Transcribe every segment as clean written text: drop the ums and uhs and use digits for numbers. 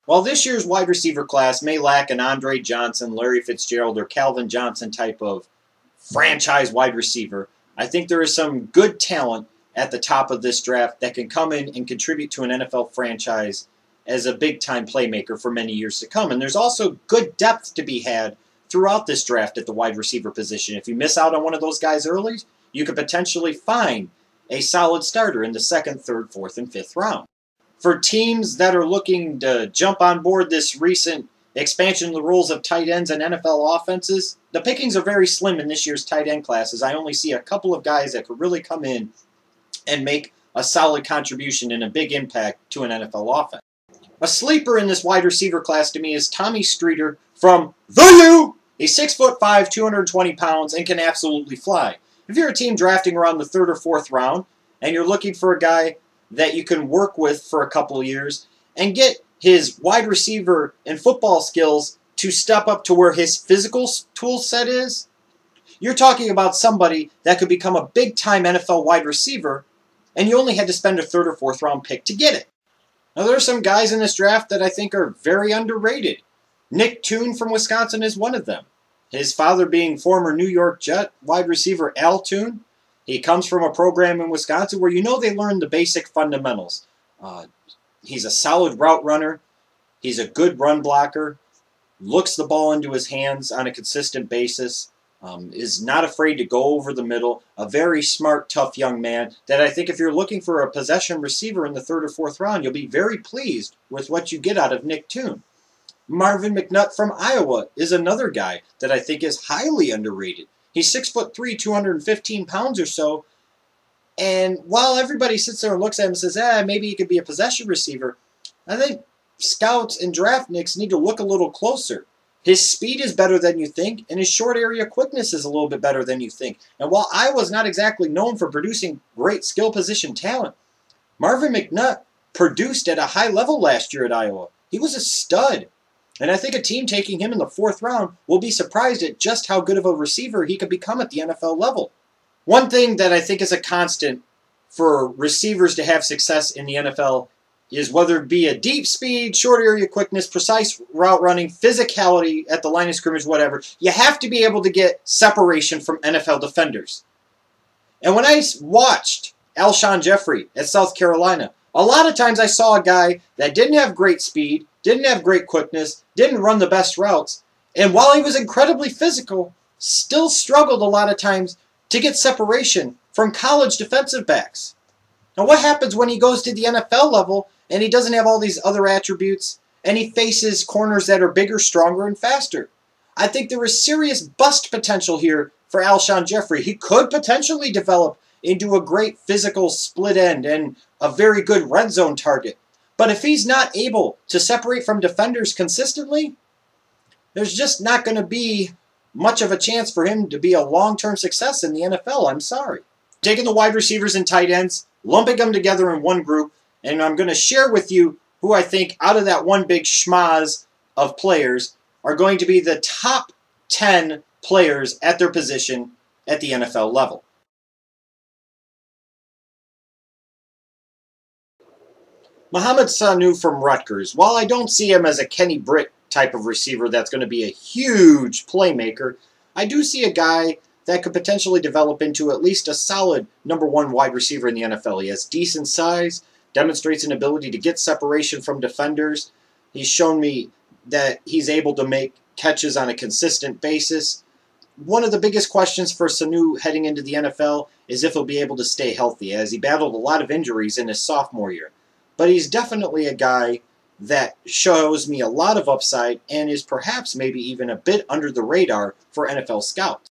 While this year's wide receiver class may lack an Andre Johnson, Larry Fitzgerald, or Calvin Johnson type of franchise wide receiver, I think there is some good talent at the top of this draft that can come in and contribute to an NFL franchise as a big-time playmaker for many years to come. And there's also good depth to be had throughout this draft at the wide receiver position. If you miss out on one of those guys early, you could potentially find a solid starter in the second, third, fourth, and fifth round. For teams that are looking to jump on board this recent expansion of the roles of tight ends and NFL offenses, the pickings are very slim in this year's tight end classes. I only see a couple of guys that could really come in and make a solid contribution and a big impact to an NFL offense. A sleeper in this wide receiver class to me is Tommy Streeter from the U. He's 6'5", 220 pounds, and can absolutely fly. If you're a team drafting around the third or fourth round, and you're looking for a guy that you can work with for a couple of years and get his wide receiver and football skills to step up to where his physical tool set is, you're talking about somebody that could become a big-time NFL wide receiver, and you only had to spend a third or fourth round pick to get it. Now, there are some guys in this draft that I think are very underrated. Nick Toon from Wisconsin is one of them. His father being former New York Jet wide receiver Al Toon. He comes from a program in Wisconsin where you know they learn the basic fundamentals. He's a solid route runner. He's a good run blocker. Looks the ball into his hands on a consistent basis. Is not afraid to go over the middle. A very smart, tough young man that I think if you're looking for a possession receiver in the third or fourth round, you'll be very pleased with what you get out of Nick Toon. Marvin McNutt from Iowa is another guy that I think is highly underrated. He's 6'3", 215 pounds or so, and while everybody sits there and looks at him and says, maybe he could be a possession receiver, I think scouts and draft nicks need to look a little closer. His speed is better than you think, and his short area quickness is a little bit better than you think. And while Iowa's not exactly known for producing great skill position talent, Marvin McNutt produced at a high level last year at Iowa. He was a stud. And I think a team taking him in the fourth round will be surprised at just how good of a receiver he could become at the NFL level. One thing that I think is a constant for receivers to have success in the NFL is whether it be a deep speed, short area quickness, precise route running, physicality at the line of scrimmage, whatever, you have to be able to get separation from NFL defenders. And when I watched Alshon Jeffrey at South Carolina, a lot of times I saw a guy that didn't have great speed, didn't have great quickness, didn't run the best routes, and while he was incredibly physical, still struggled a lot of times to get separation from college defensive backs. Now what happens when he goes to the NFL level and he doesn't have all these other attributes and he faces corners that are bigger, stronger, and faster? I think there is serious bust potential here for Alshon Jeffrey. He could potentially develop into a great physical split end and a very good red zone target. But if he's not able to separate from defenders consistently, there's just not going to be much of a chance for him to be a long-term success in the NFL. I'm sorry. Taking the wide receivers and tight ends, lumping them together in one group, and I'm going to share with you who I think out of that one big schmaz of players are going to be the top 10 players at their position at the NFL level. Mohamed Sanu from Rutgers. While I don't see him as a Kenny Britt type of receiver that's going to be a huge playmaker, I do see a guy that could potentially develop into at least a solid #1 wide receiver in the NFL. He has decent size, demonstrates an ability to get separation from defenders. He's shown me that he's able to make catches on a consistent basis. One of the biggest questions for Sanu heading into the NFL is if he'll be able to stay healthy, as he battled a lot of injuries in his sophomore year. But he's definitely a guy that shows me a lot of upside and is perhaps maybe even a bit under the radar for NFL scouts.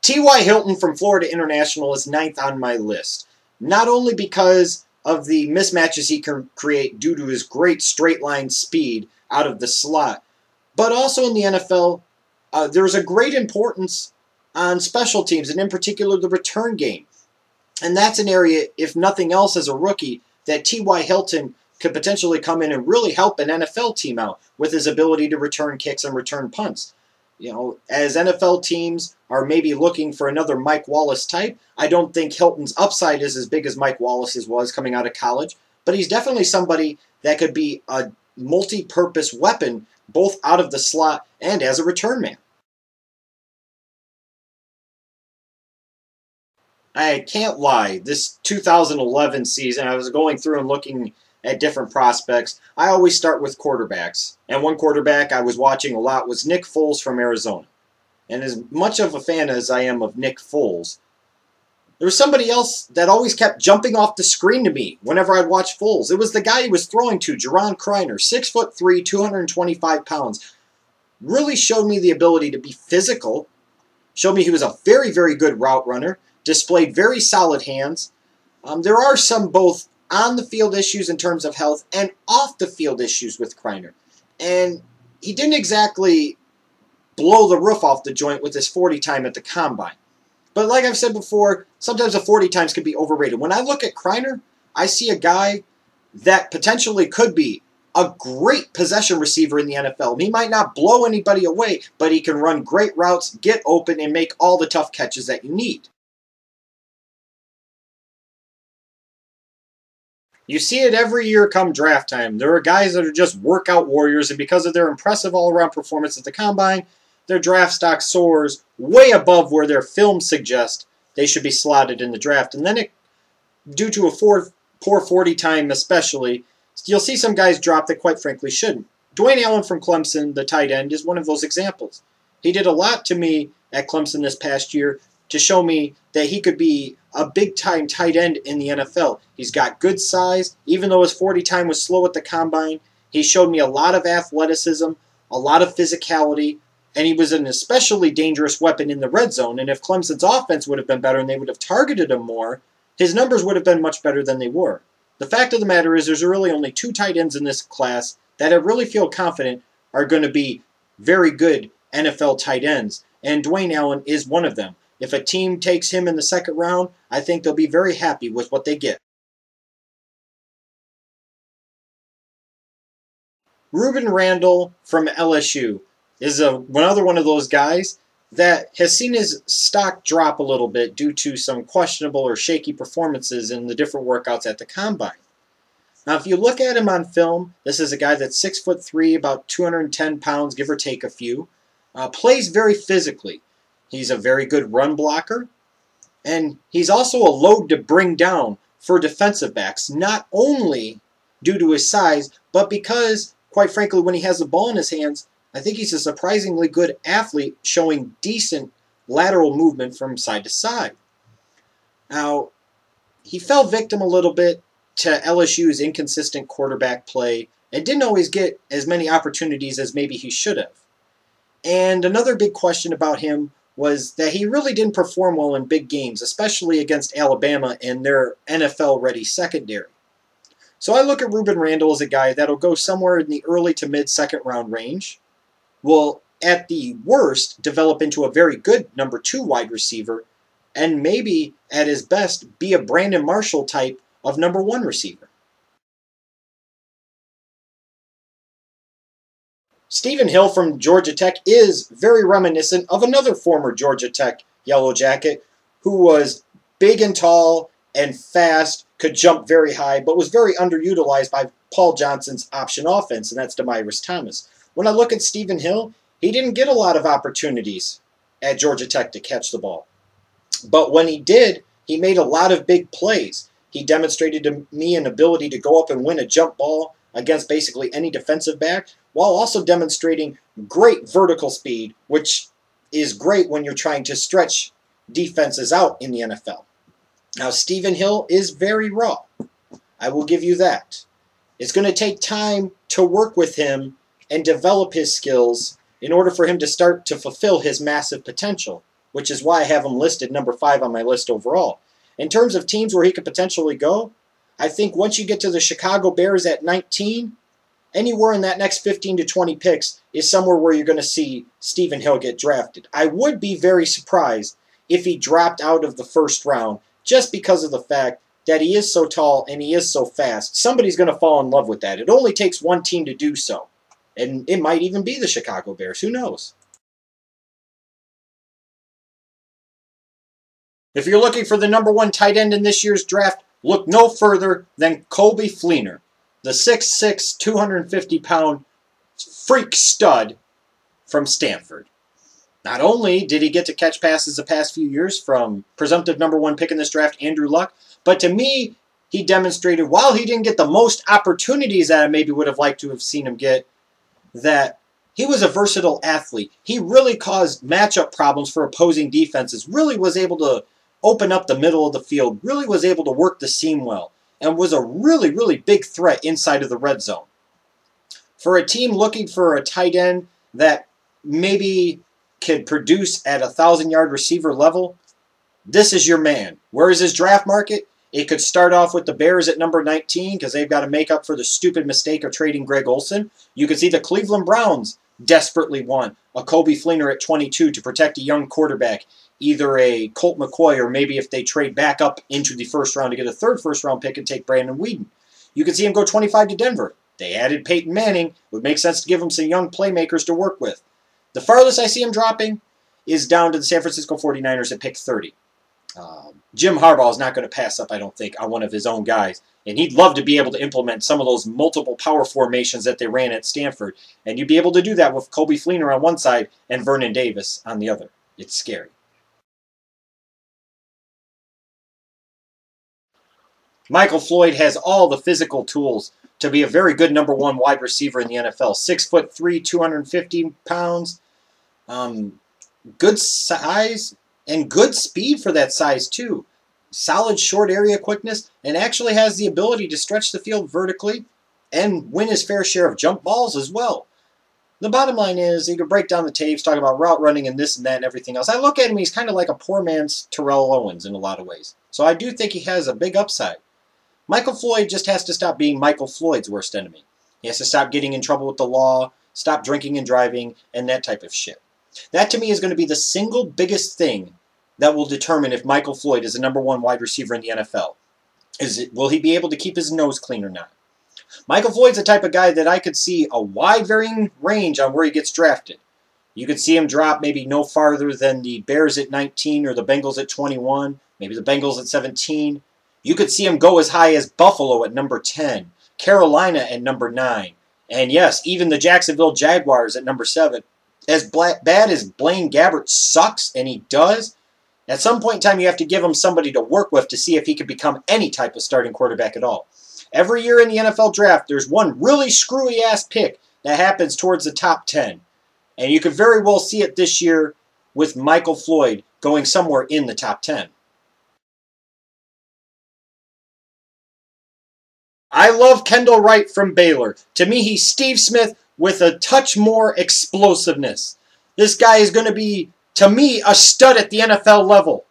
T.Y. Hilton from Florida International is 9th on my list. Not only because of the mismatches he can create due to his great straight line speed out of the slot, but also in the NFL, there's a great importance on special teams, and in particular the return game. And that's an area, if nothing else as a rookie, that T.Y. Hilton could potentially come in and really help an NFL team out with his ability to return kicks and return punts. You know, as NFL teams are maybe looking for another Mike Wallace type, I don't think Hilton's upside is as big as Mike Wallace's was coming out of college, but he's definitely somebody that could be a multi-purpose weapon, both out of the slot and as a return man. I can't lie, this 2011 season, I was going through and looking at different prospects. I always start with quarterbacks. And one quarterback I was watching a lot was Nick Foles from Arizona. And as much of a fan as I am of Nick Foles, there was somebody else that always kept jumping off the screen to me whenever I'd watch Foles. It was the guy he was throwing to, Jaron Kreiner, 6'3", 225 pounds. Really showed me the ability to be physical. Showed me he was a very, very good route runner. Displayed very solid hands. There are some both on-the-field issues in terms of health and off-the-field issues with Kreiner. And he didn't exactly blow the roof off the joint with his 40 time at the Combine. But like I've said before, sometimes the 40 times can be overrated. When I look at Kreiner, I see a guy that potentially could be a great possession receiver in the NFL. He might not blow anybody away, but he can run great routes, get open, and make all the tough catches that you need. You see it every year come draft time. There are guys that are just workout warriors, and because of their impressive all-around performance at the Combine, their draft stock soars way above where their film suggests they should be slotted in the draft. And then, due to a poor 40 time especially, you'll see some guys drop that quite frankly shouldn't. Dwayne Allen from Clemson, the tight end, is one of those examples. He did a lot to me at Clemson this past year to show me that he could be a big-time tight end in the NFL. He's got good size. Even though his 40 time was slow at the Combine, he showed me a lot of athleticism, a lot of physicality, and he was an especially dangerous weapon in the red zone. And if Clemson's offense would have been better and they would have targeted him more, his numbers would have been much better than they were. The fact of the matter is there's really only 2 tight ends in this class that I really feel confident are going to be very good NFL tight ends, and Dwayne Allen is one of them. If a team takes him in the second round, I think they'll be very happy with what they get. Rueben Randle from LSU is another one of those guys that has seen his stock drop a little bit due to some questionable or shaky performances in the different workouts at the Combine. Now, if you look at him on film, this is a guy that's 6'3", about 210 pounds, give or take a few. Plays very physically. He's a very good run blocker, and he's also a load to bring down for defensive backs, not only due to his size, but because, quite frankly, when he has the ball in his hands, I think he's a surprisingly good athlete, showing decent lateral movement from side to side. Now, he fell victim a little bit to LSU's inconsistent quarterback play and didn't always get as many opportunities as maybe he should have. And another big question about him was that he really didn't perform well in big games, especially against Alabama and their NFL-ready secondary. So I look at Rueben Randle as a guy that'll go somewhere in the early to mid-second round range, will, at the worst, develop into a very good number 2 wide receiver, and maybe, at his best, be a Brandon Marshall type of number 1 receiver. Stephen Hill from Georgia Tech is very reminiscent of another former Georgia Tech Yellow Jacket who was big and tall and fast, could jump very high, but was very underutilized by Paul Johnson's option offense, and that's Demaryius Thomas. When I look at Stephen Hill, he didn't get a lot of opportunities at Georgia Tech to catch the ball. But when he did, he made a lot of big plays. He demonstrated to me an ability to go up and win a jump ball against basically any defensive back, while also demonstrating great vertical speed, which is great when you're trying to stretch defenses out in the NFL. Now, Stephen Hill is very raw. I will give you that. It's going to take time to work with him and develop his skills in order for him to start to fulfill his massive potential, which is why I have him listed number 5 on my list overall. In terms of teams where he could potentially go, I think once you get to the Chicago Bears at 19, anywhere in that next 15 to 20 picks is somewhere where you're going to see Stephen Hill get drafted. I would be very surprised if he dropped out of the first round just because of the fact that he is so tall and he is so fast. Somebody's going to fall in love with that. It only takes one team to do so. And it might even be the Chicago Bears. Who knows? If you're looking for the number 1 tight end in this year's draft, look no further than Coby Fleener, the 6'6", 250-pound freak stud from Stanford. Not only did he get to catch passes the past few years from presumptive #1 pick in this draft, Andrew Luck, but to me, he demonstrated, while he didn't get the most opportunities that I maybe would have liked to have seen him get, that he was a versatile athlete. He really caused matchup problems for opposing defenses, really was able to open up the middle of the field, really was able to work the seam well, and was a really, really big threat inside of the red zone. For a team looking for a tight end that maybe could produce at a 1,000-yard receiver level, this is your man. Where is his draft market? It could start off with the Bears at number 19 because they've got to make up for the stupid mistake of trading Greg Olsen. You could see the Cleveland Browns desperately want a Coby Fleener at 22 to protect a young quarterback, either a Colt McCoy or maybe if they trade back up into the first round to get a third first-round pick and take Brandon Weeden. You could see him go 25 to Denver. They added Peyton Manning. It would make sense to give him some young playmakers to work with. The farthest I see him dropping is down to the San Francisco 49ers at pick 30. Jim Harbaugh is not going to pass up, I don't think, on one of his own guys. And he'd love to be able to implement some of those multiple power formations that they ran at Stanford. And you'd be able to do that with Coby Fleener on one side and Vernon Davis on the other. It's scary. Michael Floyd has all the physical tools to be a very good #1 wide receiver in the NFL. 6'3", 250 pounds. Good size and good speed for that size too. Solid short area quickness, and actually has the ability to stretch the field vertically and win his fair share of jump balls as well. The bottom line is, he could break down the tapes, talk about route running and this and that and everything else. I look at him, he's kind of like a poor man's Terrell Owens in a lot of ways. So I do think he has a big upside. Michael Floyd just has to stop being Michael Floyd's worst enemy. He has to stop getting in trouble with the law, stop drinking and driving, and that type of shit. That, to me, is going to be the single biggest thing that will determine if Michael Floyd is a #1 wide receiver in the NFL. Will he be able to keep his nose clean or not? Michael Floyd's the type of guy that I could see a wide varying range on where he gets drafted. You could see him drop maybe no farther than the Bears at 19 or the Bengals at 21, maybe the Bengals at 17. You could see him go as high as Buffalo at number 10, Carolina at number 9, and yes, even the Jacksonville Jaguars at number 7. As bad as Blaine Gabbert sucks, and he does, at some point in time you have to give him somebody to work with to see if he could become any type of starting quarterback at all. Every year in the NFL draft, there's one really screwy-ass pick that happens towards the top 10. And you could very well see it this year with Michael Floyd going somewhere in the top 10. I love Kendall Wright from Baylor. To me, he's Steve Smith with a touch more explosiveness. This guy is going to be, to me, a stud at the NFL level.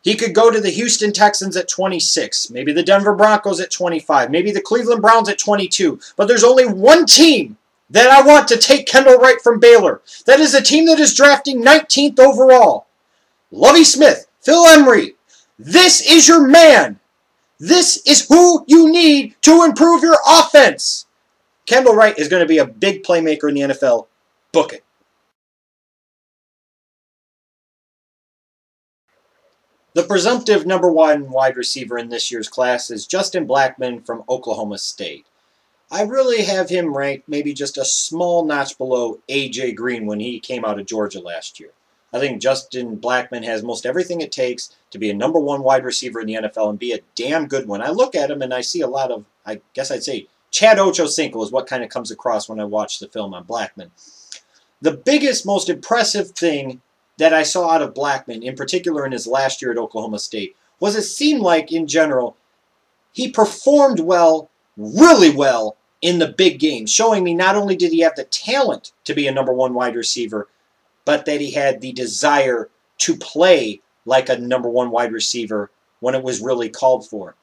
He could go to the Houston Texans at 26, maybe the Denver Broncos at 25, maybe the Cleveland Browns at 22. But there's only one team that I want to take Kendall Wright from Baylor. That is a team that is drafting 19th overall. Lovie Smith, Phil Emery, this is your man. This is who you need to improve your offense. Kendall Wright is going to be a big playmaker in the NFL. Book it. The presumptive #1 wide receiver in this year's class is Justin Blackmon from Oklahoma State. I really have him ranked maybe just a small notch below A.J. Green when he came out of Georgia last year. I think Justin Blackmon has most everything it takes to be a #1 wide receiver in the NFL and be a damn good one. I look at him and I see a lot of, I guess I'd say, Chad Ochocinco is what kind of comes across when I watch the film on Blackmon. The biggest, most impressive thing that I saw out of Blackmon, in particular in his last year at Oklahoma State, was it seemed like, in general, he performed well, really well, in the big games, showing me not only did he have the talent to be a #1 wide receiver, but that he had the desire to play like a #1 wide receiver when it was really called for.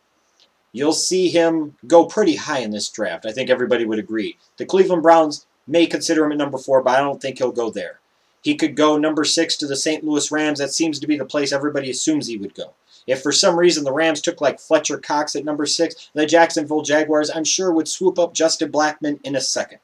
You'll see him go pretty high in this draft. I think everybody would agree. The Cleveland Browns may consider him at #4, but I don't think he'll go there. He could go #6 to the St. Louis Rams. That seems to be the place everybody assumes he would go. If for some reason the Rams took like Fletcher Cox at #6, the Jacksonville Jaguars, I'm sure, would swoop up Justin Blackmon in a second.